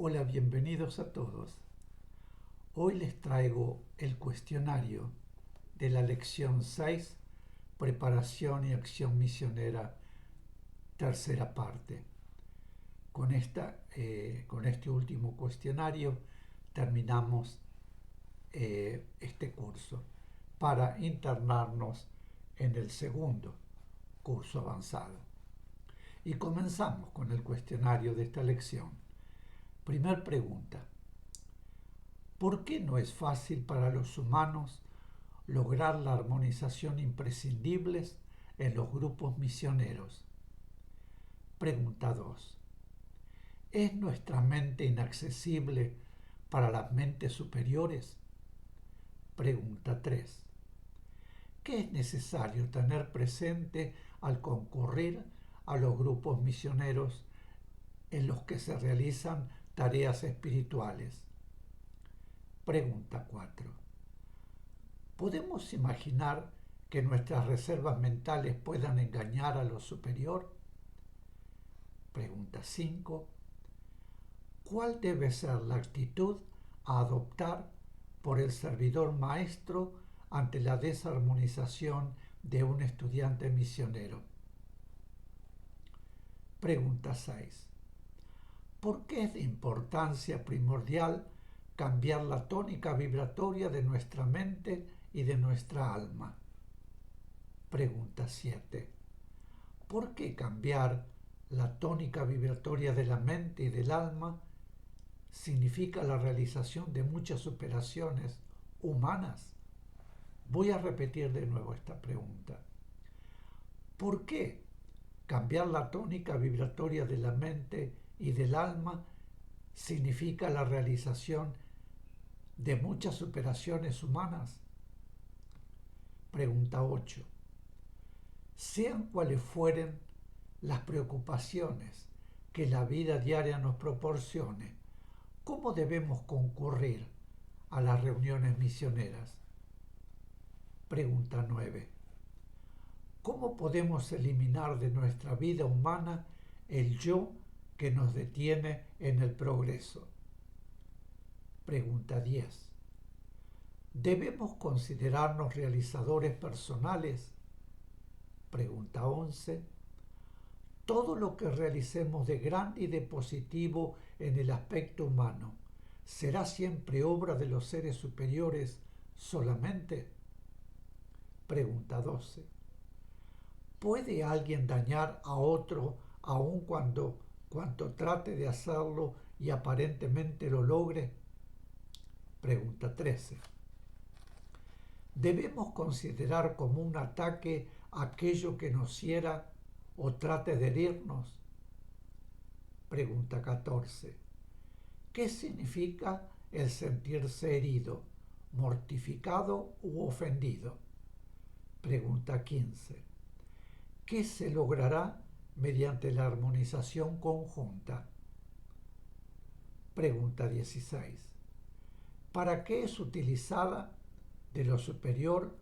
Hola, bienvenidos a todos. Hoy les traigo el cuestionario de la lección 6, Preparación y Acción Misionera, tercera parte. Con este último cuestionario terminamos este curso para internarnos en el segundo curso avanzado. Y comenzamos con el cuestionario de esta lección. Primer pregunta. ¿Por qué no es fácil para los humanos lograr la armonización imprescindible en los grupos misioneros? Pregunta 2. ¿Es nuestra mente inaccesible para las mentes superiores? Pregunta 3. ¿Qué es necesario tener presente al concurrir a los grupos misioneros en los que se realizan tareas espirituales? Pregunta 4. ¿Podemos imaginar que nuestras reservas mentales puedan engañar a lo superior? Pregunta 5. ¿Cuál debe ser la actitud a adoptar por el servidor maestro ante la desarmonización de un estudiante misionero? Pregunta 6. ¿Por qué es de importancia primordial cambiar la tónica vibratoria de nuestra mente y de nuestra alma? Pregunta 7. ¿Por qué cambiar la tónica vibratoria de la mente y del alma significa la realización de muchas operaciones humanas? Voy a repetir de nuevo esta pregunta. ¿Por qué cambiar la tónica vibratoria de la mente y del alma significa la realización de muchas operaciones humanas? Pregunta 8. Sean cuales fueren las preocupaciones que la vida diaria nos proporcione, ¿cómo debemos concurrir a las reuniones misioneras? Pregunta 9. ¿Cómo podemos eliminar de nuestra vida humana el yo que nos detiene en el progreso? Pregunta 10. ¿Debemos considerarnos realizadores personales? Pregunta 11. ¿Todo lo que realicemos de grande y de positivo en el aspecto humano será siempre obra de los seres superiores solamente? Pregunta 12. ¿Puede alguien dañar a otro aun cuando trate de hacerlo y aparentemente lo logre? Pregunta 13. ¿Debemos considerar como un ataque aquello que nos hiera o trate de herirnos? Pregunta 14. ¿Qué significa el sentirse herido, mortificado u ofendido? Pregunta 15. ¿Qué se logrará mediante la armonización conjunta? Pregunta 16. ¿Para qué es utilizada de lo superior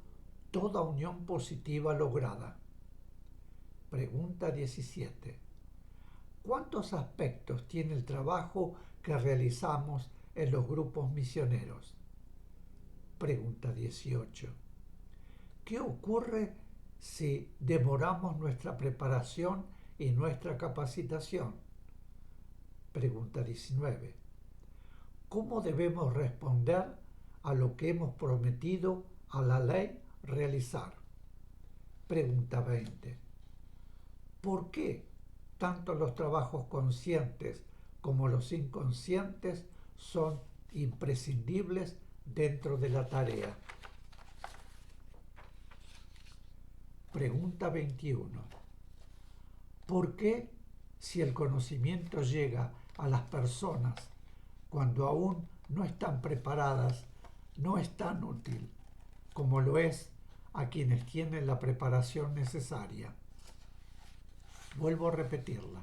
toda unión positiva lograda? Pregunta 17. ¿Cuántos aspectos tiene el trabajo que realizamos en los grupos misioneros? Pregunta 18. ¿Qué ocurre si demoramos nuestra preparación y nuestra capacitación? Pregunta 19. ¿Cómo debemos responder a lo que hemos prometido a la ley realizar? Pregunta 20. ¿Por qué tanto los trabajos conscientes como los inconscientes son imprescindibles dentro de la tarea? Pregunta 21. ¿Por qué, si el conocimiento llega a las personas cuando aún no están preparadas, no es tan útil como lo es a quienes tienen la preparación necesaria? Vuelvo a repetirla.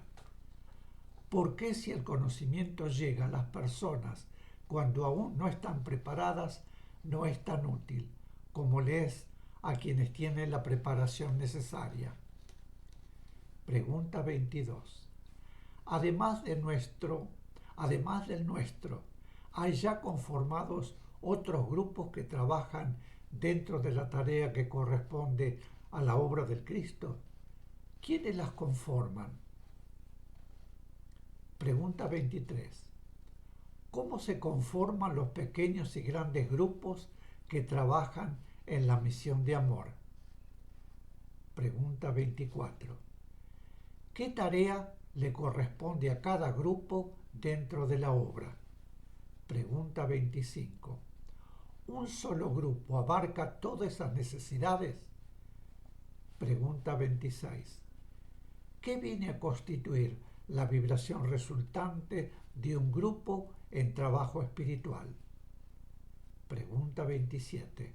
¿Por qué, si el conocimiento llega a las personas cuando aún no están preparadas, no es tan útil como le es a quienes tienen la preparación necesaria? Pregunta 22. además del nuestro, hay ya conformados otros grupos que trabajan dentro de la tarea que corresponde a la obra del Cristo. ¿Quiénes las conforman? Pregunta 23. ¿Cómo se conforman los pequeños y grandes grupos que trabajan en la misión de amor? Pregunta 24. ¿Qué tarea le corresponde a cada grupo dentro de la obra? Pregunta 25. ¿Un solo grupo abarca todas esas necesidades? Pregunta 26. ¿Qué viene a constituir la vibración resultante de un grupo en trabajo espiritual? Pregunta 27.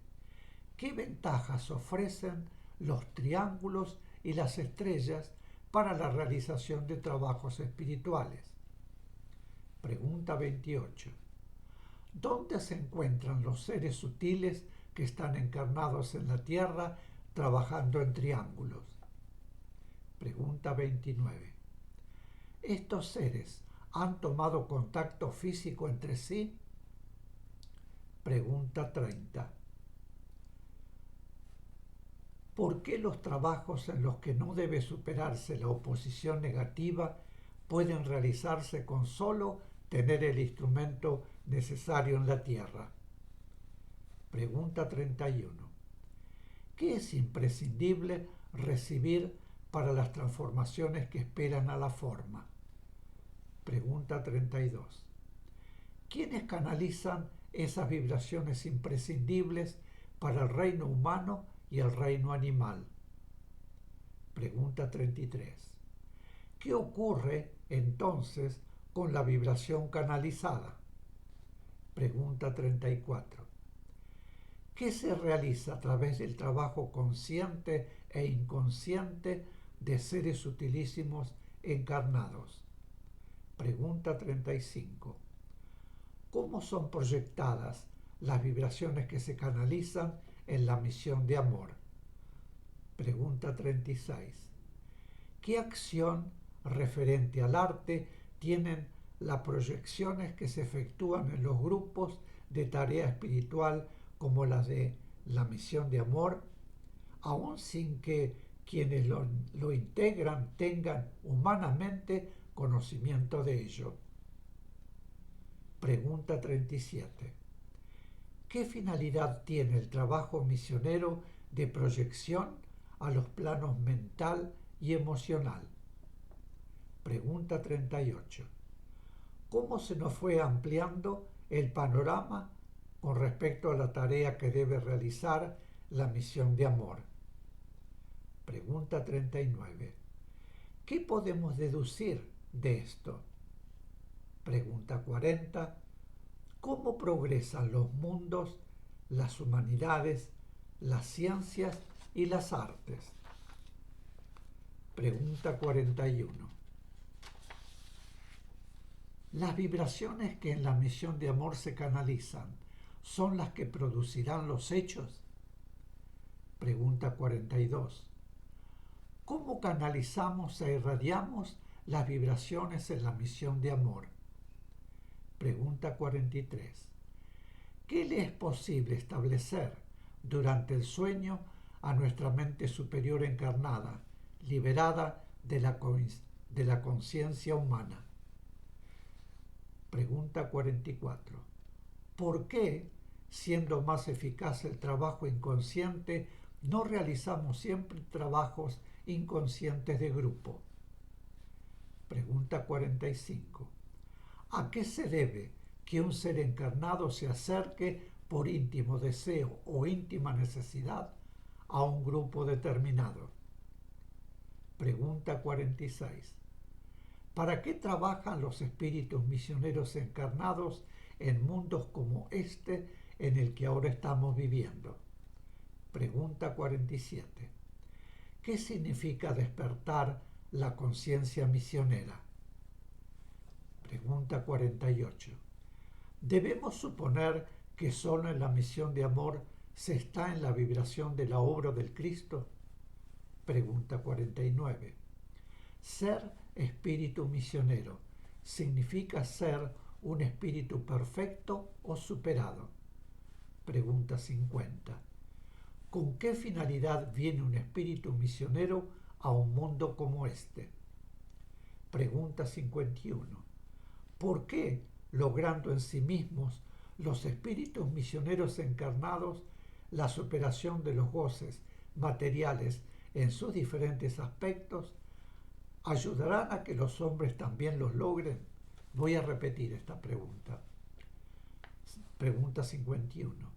¿Qué ventajas ofrecen los triángulos y las estrellas para la realización de trabajos espirituales? Pregunta 28. ¿Dónde se encuentran los seres sutiles que están encarnados en la Tierra trabajando en triángulos? Pregunta 29. ¿Estos seres han tomado contacto físico entre sí? Pregunta 30. ¿Por qué los trabajos en los que no debe superarse la oposición negativa pueden realizarse con solo tener el instrumento necesario en la Tierra? Pregunta 31. ¿Qué es imprescindible recibir para las transformaciones que esperan a la forma? Pregunta 32. ¿Quiénes canalizan esas vibraciones imprescindibles para el reino humano y el reino animal? Pregunta 33. ¿Qué ocurre entonces con la vibración canalizada? Pregunta 34. ¿Qué se realiza a través del trabajo consciente e inconsciente de seres utilísimos encarnados? Pregunta 35. ¿Cómo son proyectadas las vibraciones que se canalizan en la misión de amor? Pregunta 36. ¿Qué acción referente al arte tienen las proyecciones que se efectúan en los grupos de tarea espiritual como las de la misión de amor, aun sin que quienes lo integran tengan humanamente conocimiento de ello? Pregunta 37. ¿Qué finalidad tiene el trabajo misionero de proyección a los planos mental y emocional? Pregunta 38. ¿Cómo se nos fue ampliando el panorama con respecto a la tarea que debe realizar la misión de amor? Pregunta 39. ¿Qué podemos deducir de esto? Pregunta 40. ¿Cómo progresan los mundos, las humanidades, las ciencias y las artes? Pregunta 41. ¿Las vibraciones que en la misión de amor se canalizan son las que producirán los hechos? Pregunta 42. ¿Cómo canalizamos e irradiamos las vibraciones en la misión de amor? Pregunta 43. ¿Qué le es posible establecer durante el sueño a nuestra mente superior encarnada, liberada de la conciencia humana? Pregunta 44. ¿Por qué, siendo más eficaz el trabajo inconsciente, no realizamos siempre trabajos inconscientes de grupo? Pregunta 45. ¿A qué se debe que un ser encarnado se acerque por íntimo deseo o íntima necesidad a un grupo determinado? Pregunta 46. ¿Para qué trabajan los espíritus misioneros encarnados en mundos como este en el que ahora estamos viviendo? Pregunta 47. ¿Qué significa despertar la conciencia misionera? Pregunta 48. ¿Debemos suponer que solo en la misión de amor se está en la vibración de la obra del Cristo? Pregunta 49. ¿Ser espíritu misionero ¿significa ser un espíritu perfecto o superado? Pregunta 50. ¿Con qué finalidad viene un espíritu misionero a un mundo como este? Pregunta 51. ¿Por qué, logrando en sí mismos los espíritus misioneros encarnados la superación de los goces materiales en sus diferentes aspectos, ayudarán a que los hombres también los logren? Voy a repetir esta pregunta. Pregunta 51.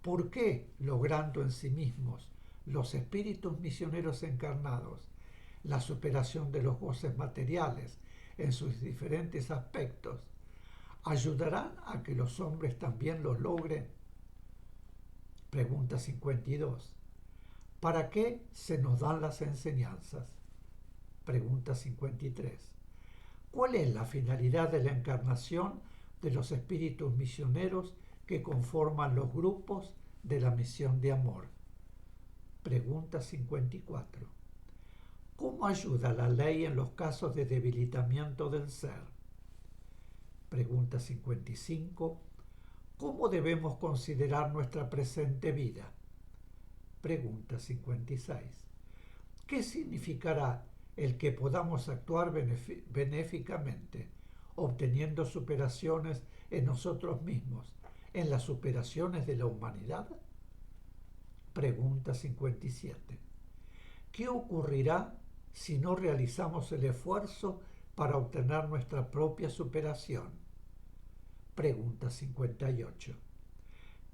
¿Por qué, logrando en sí mismos los espíritus misioneros encarnados la superación de los goces materiales en sus diferentes aspectos, ayudarán a que los hombres también los logren? Pregunta 52. ¿Para qué se nos dan las enseñanzas? Pregunta 53. ¿Cuál es la finalidad de la encarnación de los espíritus misioneros que conforman los grupos de la misión de amor? Pregunta 54. ¿Cómo ayuda la ley en los casos de debilitamiento del ser? Pregunta 55. ¿Cómo debemos considerar nuestra presente vida? Pregunta 56. ¿Qué significará el que podamos actuar benéficamente, obteniendo superaciones en nosotros mismos, en las superaciones de la humanidad? Pregunta 57. ¿Qué ocurrirá si no realizamos el esfuerzo para obtener nuestra propia superación? Pregunta 58.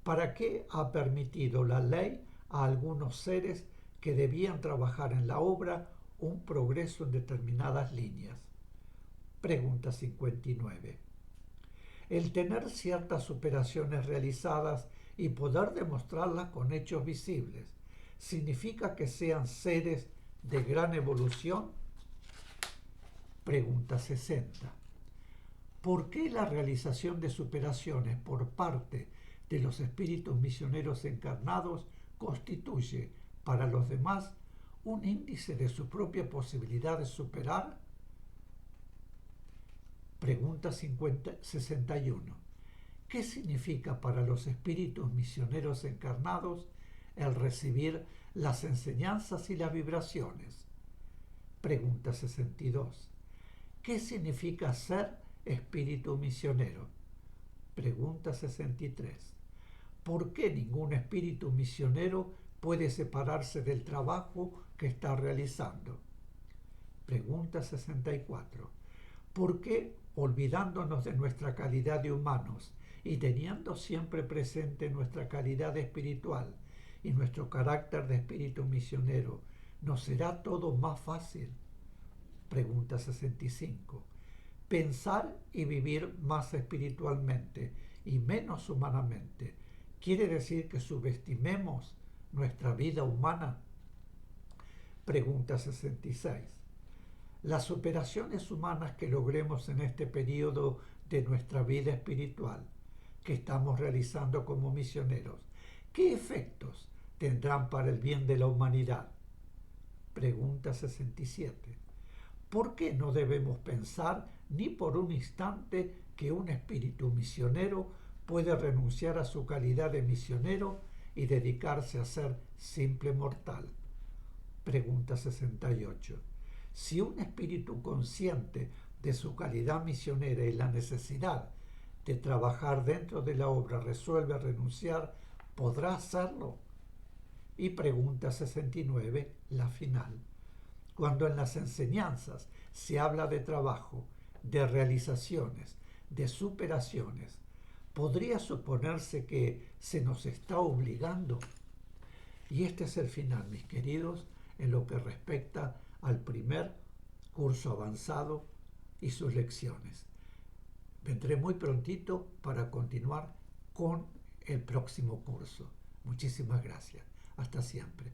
¿Para qué ha permitido la ley a algunos seres que debían trabajar en la obra un progreso en determinadas líneas? Pregunta 59. El tener ciertas superaciones realizadas y poder demostrarlas con hechos visibles, ¿significa que sean seres de gran evolución? Pregunta 60. ¿Por qué la realización de superaciones por parte de los espíritus misioneros encarnados constituye para los demás un índice de su propia posibilidad de superar? Pregunta 61. ¿Qué significa para los espíritus misioneros encarnados el recibir las enseñanzas y las vibraciones? Pregunta 62. ¿Qué significa ser espíritu misionero? Pregunta 63. ¿Por qué ningún espíritu misionero puede separarse del trabajo que está realizando? Pregunta 64. ¿Por qué, olvidándonos de nuestra calidad de humanos y teniendo siempre presente nuestra calidad espiritual y nuestro carácter de espíritu misionero, nos será todo más fácil? Pregunta 65. Pensar y vivir más espiritualmente y menos humanamente quiere decir que subestimemos nuestra vida humana. Pregunta 66. Las superaciones humanas que logremos en este periodo de nuestra vida espiritual que estamos realizando como misioneros, ¿qué efectos tendrán para el bien de la humanidad? Pregunta 67. ¿Por qué no debemos pensar ni por un instante que un espíritu misionero puede renunciar a su calidad de misionero y dedicarse a ser simple mortal? Pregunta 68. Si un espíritu consciente de su calidad misionera y la necesidad de trabajar dentro de la obra resuelve renunciar, ¿podrá hacerlo? Y pregunta 69, la final. Cuando en las enseñanzas se habla de trabajo, de realizaciones, de superaciones, ¿podría suponerse que se nos está obligando? Y este es el final, mis queridos, en lo que respecta al primer curso avanzado y sus lecciones. Vendré muy prontito para continuar con el próximo curso. Muchísimas gracias. Hasta siempre.